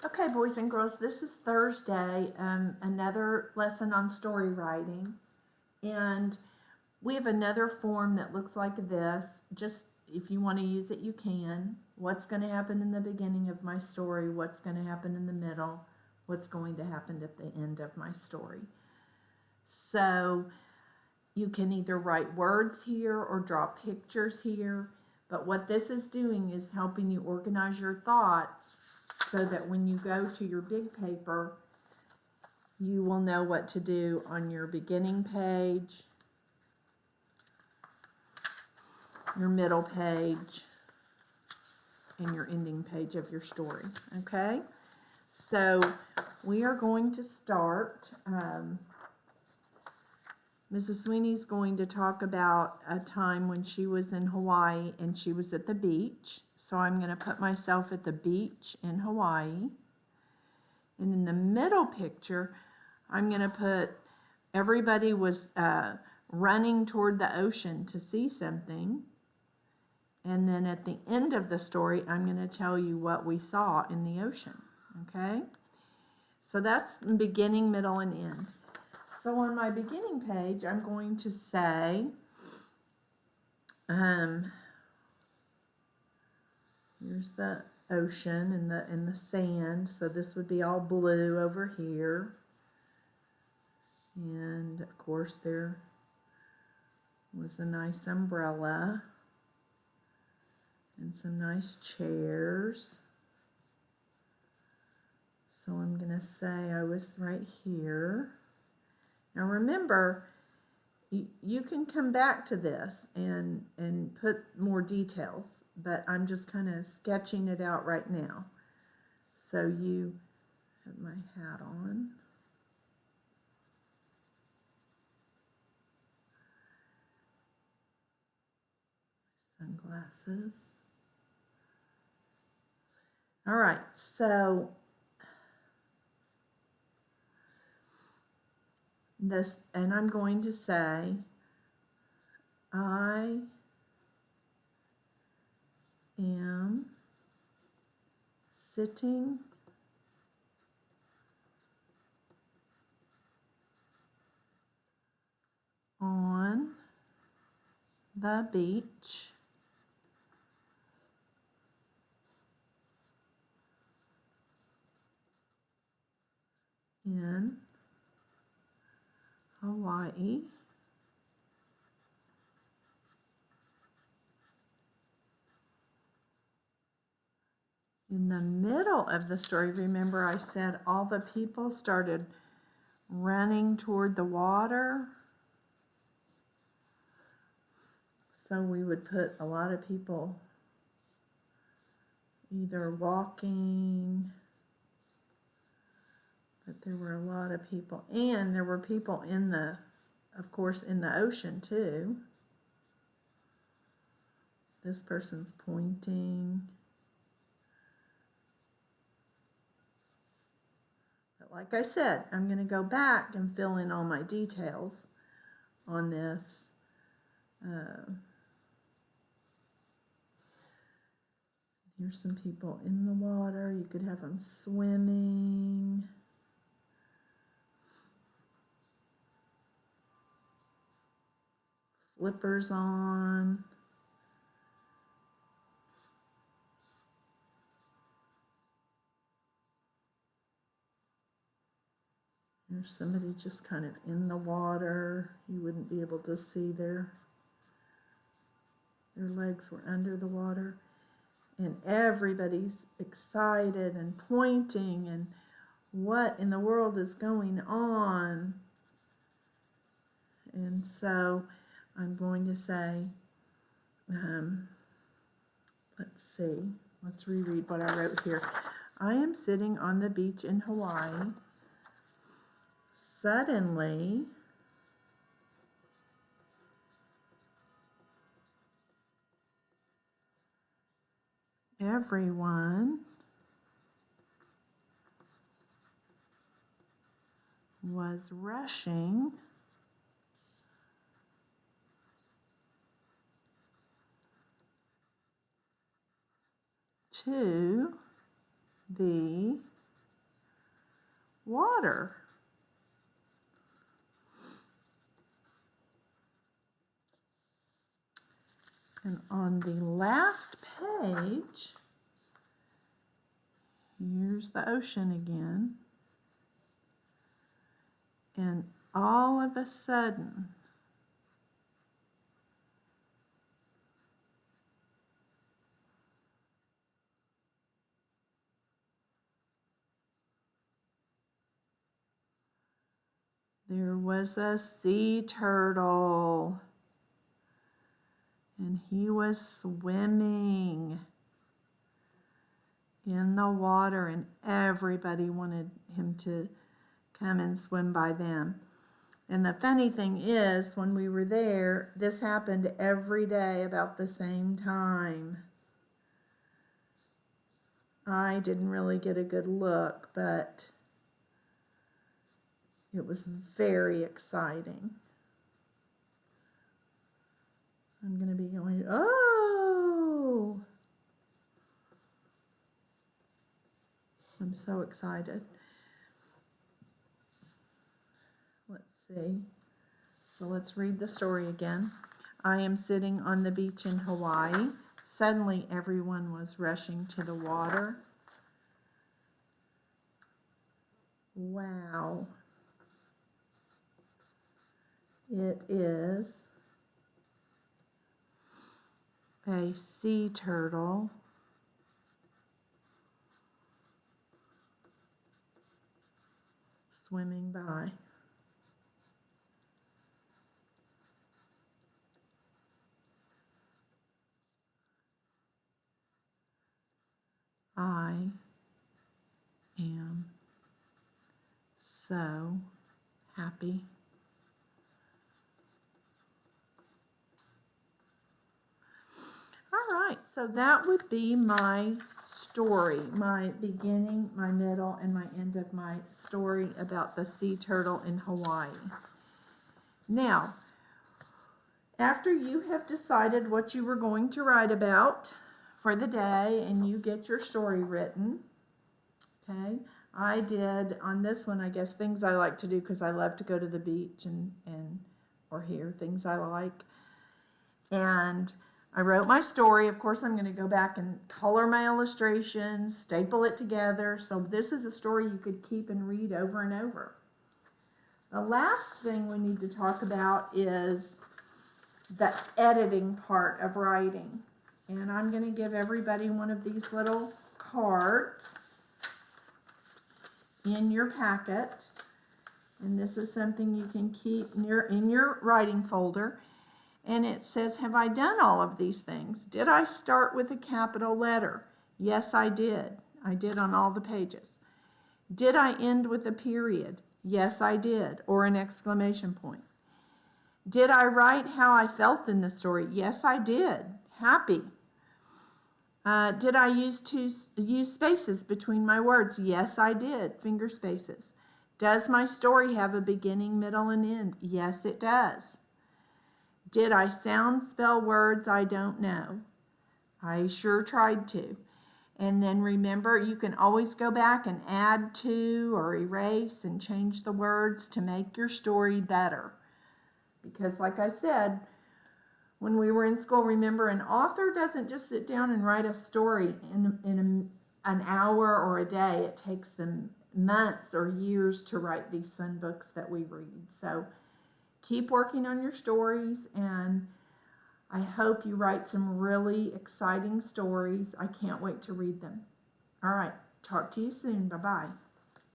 Okay, boys and girls, this is Thursday, another lesson on story writing. And we have another form that looks like this. Just if you want to use it, you can. What's going to happen in the beginning of my story? What's going to happen in the middle? What's going to happen at the end of my story? So you can either write words here or draw pictures here. But what this is doing is helping you organize your thoughts so that when you go to your big paper, you will know what to do on your beginning page, your middle page, and your ending page of your story. Okay? So we are going to start. Mrs. Sweeney's going to talk about a time when she was in Hawaii and she was at the beach. So I'm going to put myself at the beach in Hawaii. And in the middle picture, I'm going to put everybody was running toward the ocean to see something. And then at the end of the story, I'm going to tell you what we saw in the ocean. Okay? So that's beginning, middle, and end. So on my beginning page, I'm going to say, here's the ocean and the sand. So this would be all blue over here. And of course there was a nice umbrella and some nice chairs. So I'm going to say I was right here. Now remember, you can come back to this and put more details, but I'm just kind of sketching it out right now. So you have my hat on. Sunglasses. All right, so this, and I'm going to say, I am sitting on the beach in Hawaii. In the middle of the story, remember I said all the people started running toward the water. So we would put a lot of people either walking, but there were a lot of people. And there were people in the, of course, in the ocean too. This person's pointing. But like I said, I'm going to go back and fill in all my details on this. Here's some people in the water. You could have them swimming. Flippers on. There's somebody just kind of in the water. You wouldn't be able to see their legs were under the water. And everybody's excited and pointing and what in the world is going on? And so I'm going to say, let's see, let's reread what I wrote here. I am sitting on the beach in Hawaii. Suddenly, everyone was rushing to the water. And on the last page, here's the ocean again. And all of a sudden, there was a sea turtle. And he was swimming in the water, and everybody wanted him to come and swim by them. And the funny thing is, when we were there, this happened every day about the same time. I didn't really get a good look, but it was very exciting. I'm going to be going, oh! I'm so excited. Let's see. So let's read the story again. I am sitting on the beach in Hawaii. Suddenly everyone was rushing to the water. Wow. It is a sea turtle swimming by. I am so happy. All right, so that would be my story, my beginning, my middle, and my end of my story about the sea turtle in Hawaii. Now, after you have decided what you were going to write about for the day and you get your story written, okay, I did on this one, I guess, things I like to do because I love to go to the beach and or hear things I like. And I wrote my story. Of course, I'm going to go back and color my illustrations, staple it together. So this is a story you could keep and read over and over. The last thing we need to talk about is the editing part of writing. And I'm going to give everybody one of these little cards in your packet. And this is something you can keep in your writing folder. And it says, have I done all of these things? Did I start with a capital letter? Yes, I did. I did on all the pages. Did I end with a period? Yes, I did, or an exclamation point. Did I write how I felt in the story? Yes, I did. Happy. Did I use spaces between my words? Yes, I did. Finger spaces. Does my story have a beginning, middle, and end? Yes, it does. Did I sound spell words I don't know? I sure tried to. And then remember, you can always go back and add to or erase and change the words to make your story better. Because like I said, when we were in school, remember, an author doesn't just sit down and write a story in an hour or a day. It takes them months or years to write these fun books that we read. So keep working on your stories, and I hope you write some really exciting stories. I can't wait to read them. All right, talk to you soon. Bye-bye.